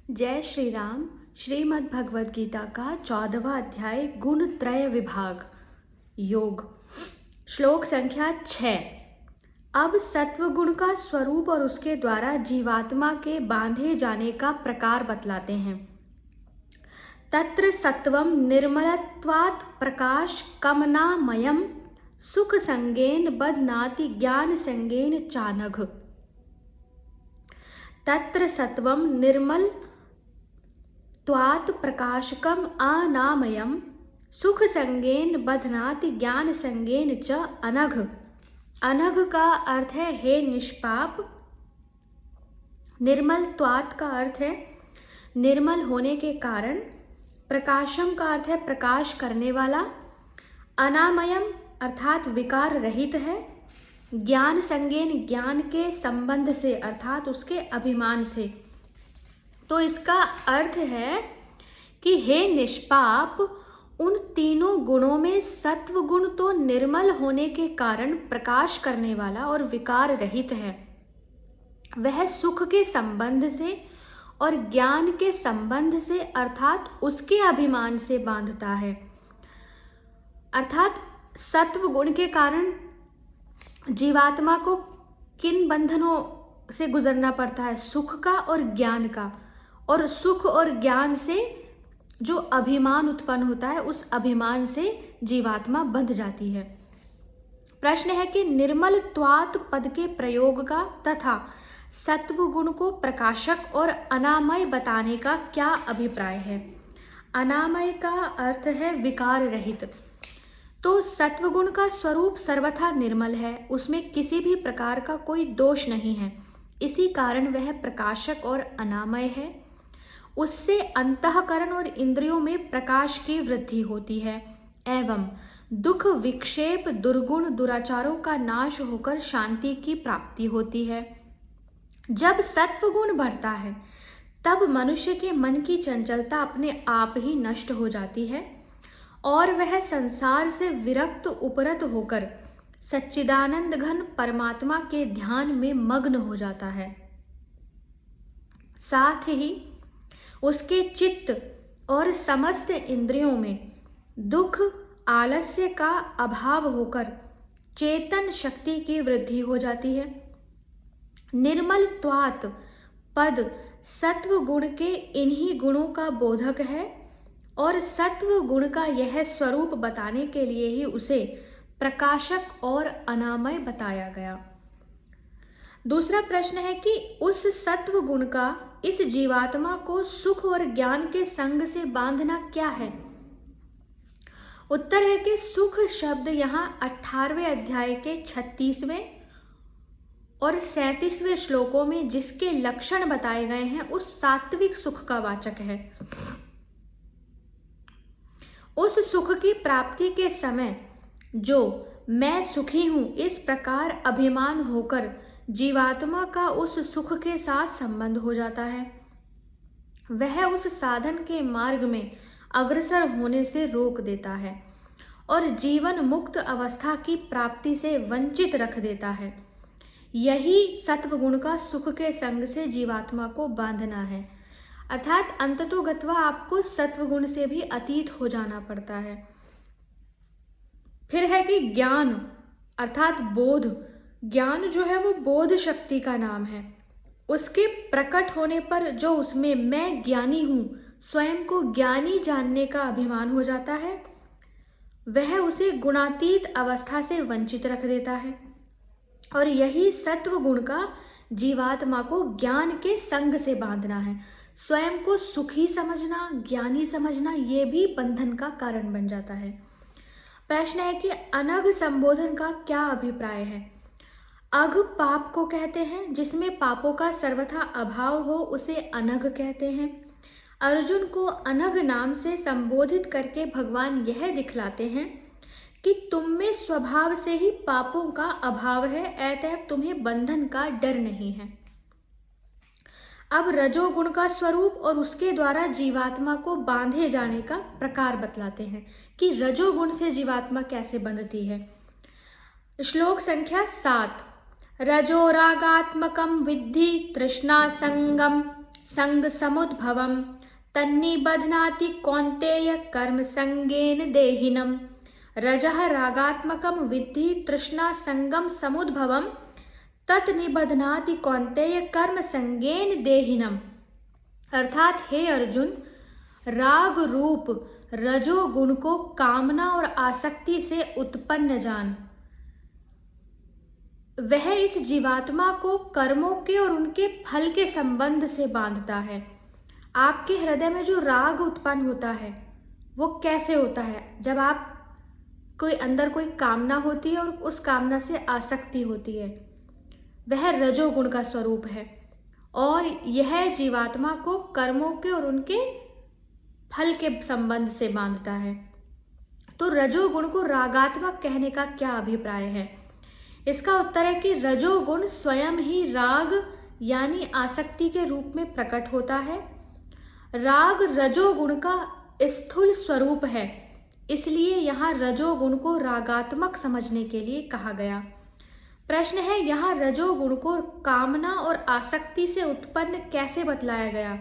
जय श्री राम। श्रीमद् भगवद गीता का 14वां अध्याय गुण त्रय विभाग योग। श्लोक संख्या 6। अब सत्व गुण का स्वरूप और उसके द्वारा जीवात्मा के बांधे जाने का प्रकार बतलाते हैं। तत्र सत्वं निर्मलत्वात् प्रकाश कमनामयम् सुख संगेन बध्नाति ज्ञान संगेन चानघ। तत्र सत्वं निर्मल त्वात् प्रकाशकम अनामयम सुख संगेन बध्नाति ज्ञान संगेन च अनघ। अनघ का अर्थ है हे निष्पाप। निर्मल त्वात् का अर्थ है निर्मल होने के कारण। प्रकाशम का अर्थ है प्रकाश करने वाला। अनामयम अर्थात विकार रहित है। ज्ञान संगेन ज्ञान के संबंध से अर्थात उसके अभिमान से। तो इसका अर्थ है कि हे निष्पाप, उन तीनों गुणों में सत्व गुण तो निर्मल होने के कारण प्रकाश करने वाला और विकार रहित है। वह सुख के संबंध से और ज्ञान के संबंध से अर्थात उसके अभिमान से बांधता है। अर्थात सत्व गुण के कारण जीवात्मा को किन बंधनों से गुजरना पड़ता है? सुख का और ज्ञान का। और सुख और ज्ञान से जो अभिमान उत्पन्न होता है उस अभिमान से जीवात्मा बंध जाती है। प्रश्न है कि निर्मल त्वात् पद के प्रयोग का तथा सत्व गुण को प्रकाशक और अनामय बताने का क्या अभिप्राय है? अनामय का अर्थ है विकार रहित। तो सत्व गुण का स्वरूप सर्वथा निर्मल है, उसमें किसी भी प्रकार का कोई दोष नहीं है, इसी कारण वह प्रकाशक और अनामय है। उससे अंतःकरण और इंद्रियों में प्रकाश की वृद्धि होती है एवं दुख विक्षेप दुर्गुण दुराचारों का नाश होकर शांति की प्राप्ति होती है। जब सत्व गुण बढ़ता है तब मनुष्य के मन की चंचलता अपने आप ही नष्ट हो जाती है और वह संसार से विरक्त उपरत होकर सच्चिदानंद घन परमात्मा के ध्यान में मग्न हो जाता है। साथ ही उसके चित्त और समस्त इंद्रियों में दुख आलस्य का अभाव होकर चेतन शक्ति की वृद्धि हो जाती है। निर्मल त्वात् पद सत्व गुण के इन्हीं गुणों का बोधक है और सत्व गुण का यह स्वरूप बताने के लिए ही उसे प्रकाशक और अनामय बताया गया। दूसरा प्रश्न है कि उस सत्व गुण का इस जीवात्मा को सुख और ज्ञान के संग से बांधना क्या है? उत्तर है कि सुख शब्द यहाँ 18वें अध्याय के 36वें और 37वें श्लोकों में जिसके लक्षण बताए गए हैं उस सात्विक सुख का वाचक है। उस सुख की प्राप्ति के समय जो मैं सुखी हूं इस प्रकार अभिमान होकर जीवात्मा का उस सुख के साथ संबंध हो जाता है, वह उस साधन के मार्ग में अग्रसर होने से रोक देता है और जीवन मुक्त अवस्था की प्राप्ति से वंचित रख देता है। यही सत्वगुण का सुख के संग से जीवात्मा को बांधना है। अर्थात अंततोगत्वा आपको सत्वगुण से भी अतीत हो जाना पड़ता है। फिर है कि ज्ञान अर्थात बोध। ज्ञान जो है वो बोध शक्ति का नाम है। उसके प्रकट होने पर जो उसमें मैं ज्ञानी हूँ, स्वयं को ज्ञानी जानने का अभिमान हो जाता है, वह उसे गुणातीत अवस्था से वंचित रख देता है। और यही सत्व गुण का जीवात्मा को ज्ञान के संग से बांधना है। स्वयं को सुखी समझना, ज्ञानी समझना, ये भी बंधन का कारण बन जाता है। प्रश्न है कि अनघ संबोधन का क्या अभिप्राय है? अघ पाप को कहते हैं, जिसमें पापों का सर्वथा अभाव हो उसे अनघ कहते हैं। अर्जुन को अनघ नाम से संबोधित करके भगवान यह दिखलाते हैं कि तुम में स्वभाव से ही पापों का अभाव है, अतएव तुम्हें बंधन का डर नहीं है। अब रजोगुण का स्वरूप और उसके द्वारा जीवात्मा को बांधे जाने का प्रकार बतलाते हैं कि रजोगुण से जीवात्मा कैसे बंधती है। श्लोक संख्या 7। रजोरागात्मकं विद्धि तृष्णा संगम संग समुद्भवम तन्निबध्नाति कौन्तेय कर्म संगेन देहिनम। रजः रागात्मकम विद्धि तृष्णा संगम समुद्भवम तत् निबध्नाति कौन्तेय कर्म संगेन देहिनम। अर्थात हे अर्जुन, राग रूप रजोगुण को कामना और आसक्ति से उत्पन्न जान। वह इस जीवात्मा को कर्मों के और उनके फल के संबंध से बांधता है। आपके हृदय में जो राग उत्पन्न होता है वो कैसे होता है? जब आप कोई अंदर कोई कामना होती है और उस कामना से आसक्ति होती है, वह रजोगुण का स्वरूप है और यह जीवात्मा को कर्मों के और उनके फल के संबंध से बांधता है। तो रजोगुण को रागात्मक कहने का क्या अभिप्राय है? इसका उत्तर है कि रजोगुण स्वयं ही राग यानी आसक्ति के रूप में प्रकट होता है। राग रजोगुण का स्थूल स्वरूप है, इसलिए यहाँ रजोगुण को रागात्मक समझने के लिए कहा गया। प्रश्न है, यहाँ रजोगुण को कामना और आसक्ति से उत्पन्न कैसे बतलाया गया?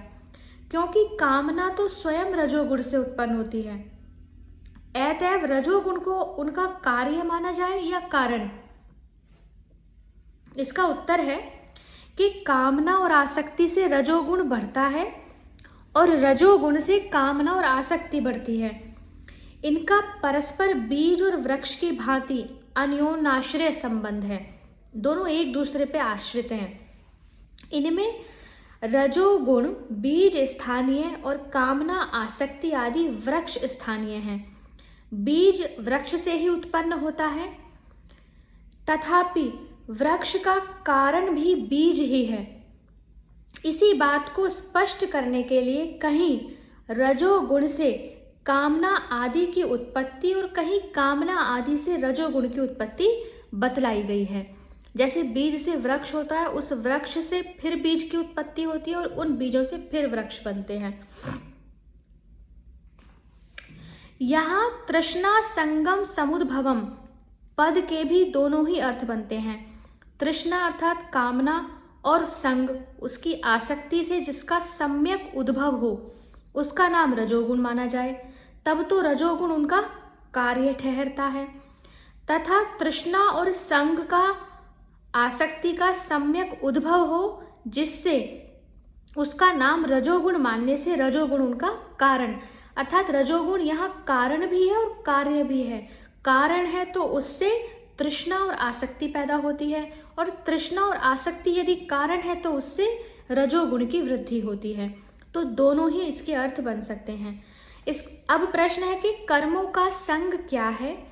क्योंकि कामना तो स्वयं रजोगुण से उत्पन्न होती है, अतएव रजोगुण को उनका कार्य माना जाए या कारण? इसका उत्तर है कि कामना और आसक्ति से रजोगुण बढ़ता है और रजोगुण से कामना और आसक्ति बढ़ती है। इनका परस्पर बीज और वृक्ष की भांति अन्योन्याश्रय संबंध है, दोनों एक दूसरे पे आश्रित हैं। इनमें रजोगुण बीज स्थानीय और कामना आसक्ति आदि वृक्ष स्थानीय हैं। बीज वृक्ष से ही उत्पन्न होता है, तथापि वृक्ष का कारण भी बीज ही है। इसी बात को स्पष्ट करने के लिए कहीं रजोगुण से कामना आदि की उत्पत्ति और कहीं कामना आदि से रजोगुण की उत्पत्ति बतलाई गई है। जैसे बीज से वृक्ष होता है, उस वृक्ष से फिर बीज की उत्पत्ति होती है और उन बीजों से फिर वृक्ष बनते हैं। यहाँ तृष्णा संगम समुद्भवम पद के भी दोनों ही अर्थ बनते हैं। तृष्णा अर्थात कामना और संग उसकी आसक्ति से जिसका सम्यक उद्भव हो उसका नाम रजोगुण माना जाए, तब तो रजोगुण उनका कार्य ठहरता है। तथा तृष्णा और संग का आसक्ति का सम्यक उद्भव हो जिससे उसका नाम रजोगुण मानने से रजोगुण उनका कारण, अर्थात रजोगुण यहाँ कारण भी है और कार्य भी है। कारण है तो उससे तृष्णा और आसक्ति पैदा होती है और तृष्णा और आसक्ति यदि कारण है तो उससे रजोगुण की वृद्धि होती है। तो दोनों ही इसके अर्थ बन सकते हैं। अब प्रश्न है कि कर्मों का संग क्या है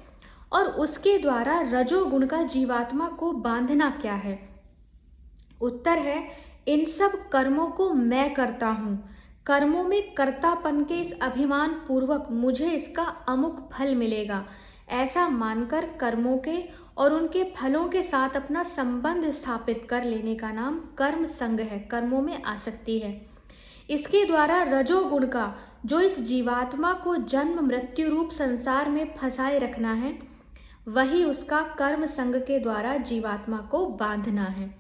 और उसके द्वारा रजोगुण का जीवात्मा को बांधना क्या है? उत्तर है, इन सब कर्मों को मैं करता हूँ। कर्मों में कर्तापन के इस अभिमान पूर्वक मुझे इसका अमुक फल मिलेगा, ऐसा मानकर कर्मों के और उनके फलों के साथ अपना संबंध स्थापित कर लेने का नाम कर्म संग है, कर्मों में आसक्ति है। इसके द्वारा रजोगुण का जो इस जीवात्मा को जन्म मृत्यु रूप संसार में फंसाए रखना है, वही उसका कर्म संग के द्वारा जीवात्मा को बांधना है।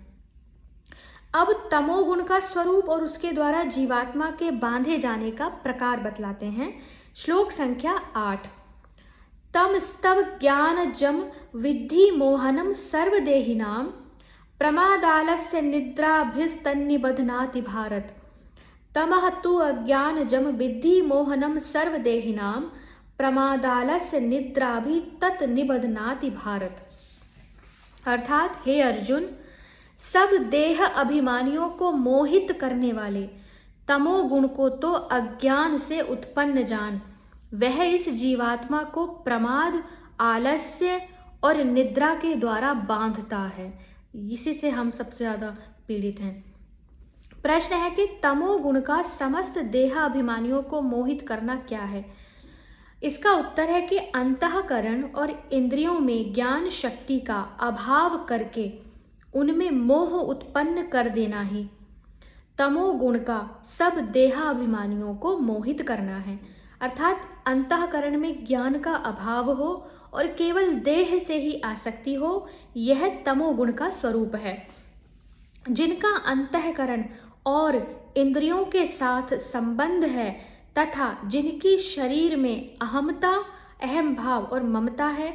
अब तमोगुण का स्वरूप और उसके द्वारा जीवात्मा के बांधे जाने का प्रकार बतलाते हैं। श्लोक संख्या 8। तम स्तव ज्ञान जम विद्धि मोहनम सर्वदेहिनाम प्रमादालस्य निद्राभिस्तन्निबध्नाति भारत। तमः तु अज्ञान जम विद्धि मोहनम सर्वदेहिनाम प्रमादालस्य निद्राभि तत् निबध्नाति भारत। अर्थात हे अर्जुन, सब देह अभिमानियों को मोहित करने वाले तमोगुण को तो अज्ञान से उत्पन्न जान। वह इस जीवात्मा को प्रमाद, आलस्य और निद्रा के द्वारा बांधता है। इसी से हम सबसे ज़्यादा पीड़ित हैं। प्रश्न है कि तमोगुण का समस्त देह अभिमानियों को मोहित करना क्या है? इसका उत्तर है कि अंतःकरण और इंद्रियों में ज्ञान शक्ति का अभाव करके उनमें मोह उत्पन्न कर देना ही तमोगुण का सब देहाभिमानियों को मोहित करना है। अर्थात अंतःकरण में ज्ञान का अभाव हो और केवल देह से ही आसक्ति हो, यह तमोगुण का स्वरूप है। जिनका अंतःकरण और इंद्रियों के साथ संबंध है तथा जिनकी शरीर में अहमता, अहम भाव और ममता है,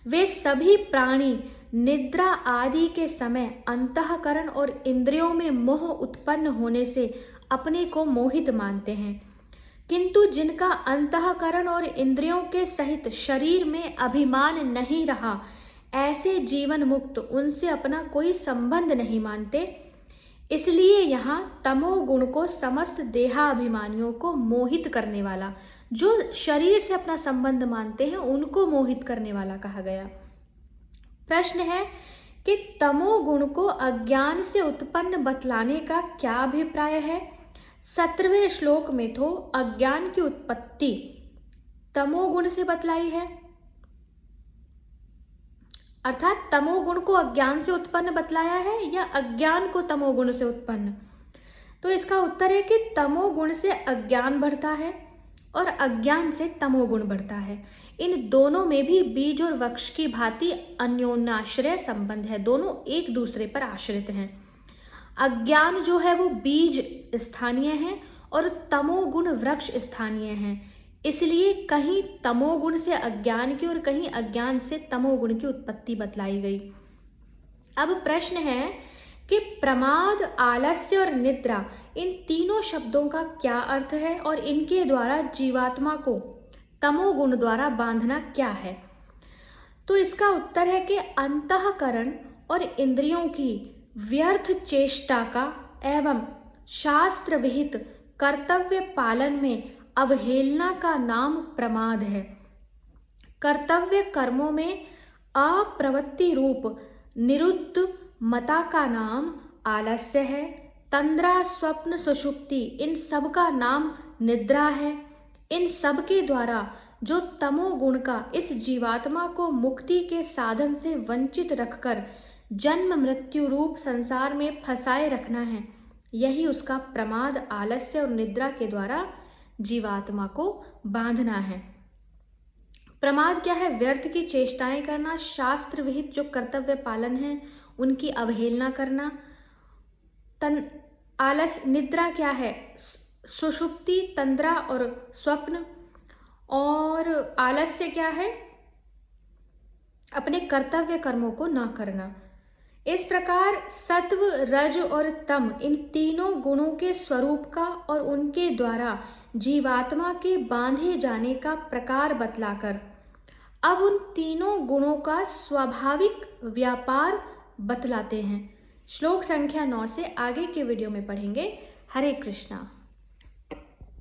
वे सभी प्राणी निद्रा आदि के समय अंतःकरण और इंद्रियों में मोह उत्पन्न होने से अपने को मोहित मानते हैं, किंतु जिनका अंतःकरण और इंद्रियों के सहित शरीर में अभिमान नहीं रहा, ऐसे जीवन मुक्त उनसे अपना कोई संबंध नहीं मानते। इसलिए यहाँ तमोगुण को समस्त देहाभिमानियों को मोहित करने वाला, जो शरीर से अपना संबंध मानते हैं उनको मोहित करने वाला कहा गया। प्रश्न है कि तमोगुण को अज्ञान से उत्पन्न बतलाने का क्या अभिप्राय है। 17वें श्लोक में तो अज्ञान की उत्पत्ति तमोगुण से बतलाई है, अर्थात तमोगुण को अज्ञान से उत्पन्न बतलाया है या अज्ञान को तमोगुण से उत्पन्न। तो इसका उत्तर है कि तमोगुण से अज्ञान बढ़ता है और अज्ञान से तमोगुण बढ़ता है। इन दोनों में भी बीज और वृक्ष की भांति अन्योन्याश्रय संबंध है, दोनों एक दूसरे पर आश्रित हैं। अज्ञान जो है वो बीज स्थानीय है और तमोगुण वृक्ष स्थानीय है, इसलिए कहीं तमोगुण से अज्ञान की और कहीं अज्ञान से तमोगुण की उत्पत्ति बतलाई गई। अब प्रश्न है कि प्रमाद, आलस्य और निद्रा, इन तीनों शब्दों का क्या अर्थ है और इनके द्वारा जीवात्मा को तमोगुण द्वारा बांधना क्या है। तो इसका उत्तर है कि अंतःकरण और इंद्रियों की व्यर्थ चेष्टा का एवं शास्त्र विहित कर्तव्य पालन में अवहेलना का नाम प्रमाद है। कर्तव्य कर्मों में अप्रवृत्ति रूप निरुद्ध मता का नाम आलस्य है। तंद्रा, स्वप्न, सुषुप्ति, इन सब का नाम निद्रा है। इन सब के द्वारा जो तमोगुण का इस जीवात्मा को मुक्ति के साधन से वंचित रखकर जन्म मृत्यु रूप संसार में फंसाए रखना है, यही उसका प्रमाद, आलस्य और निद्रा के द्वारा जीवात्मा को बांधना है। प्रमाद क्या है? व्यर्थ की चेष्टाएं करना, शास्त्र विहित जो कर्तव्य पालन है उनकी अवहेलना करना। निद्रा क्या है? सुषुप्ति, तंद्रा और स्वप्न। और आलस्य क्या है? अपने कर्तव्य कर्मों को ना करना। इस प्रकार सत्व, रज और तम, इन तीनों गुणों के स्वरूप का और उनके द्वारा जीवात्मा के बांधे जाने का प्रकार बतलाकर अब उन तीनों गुणों का स्वाभाविक व्यापार बतलाते हैं। श्लोक संख्या 9 से आगे के वीडियो में पढ़ेंगे। हरे कृष्णा।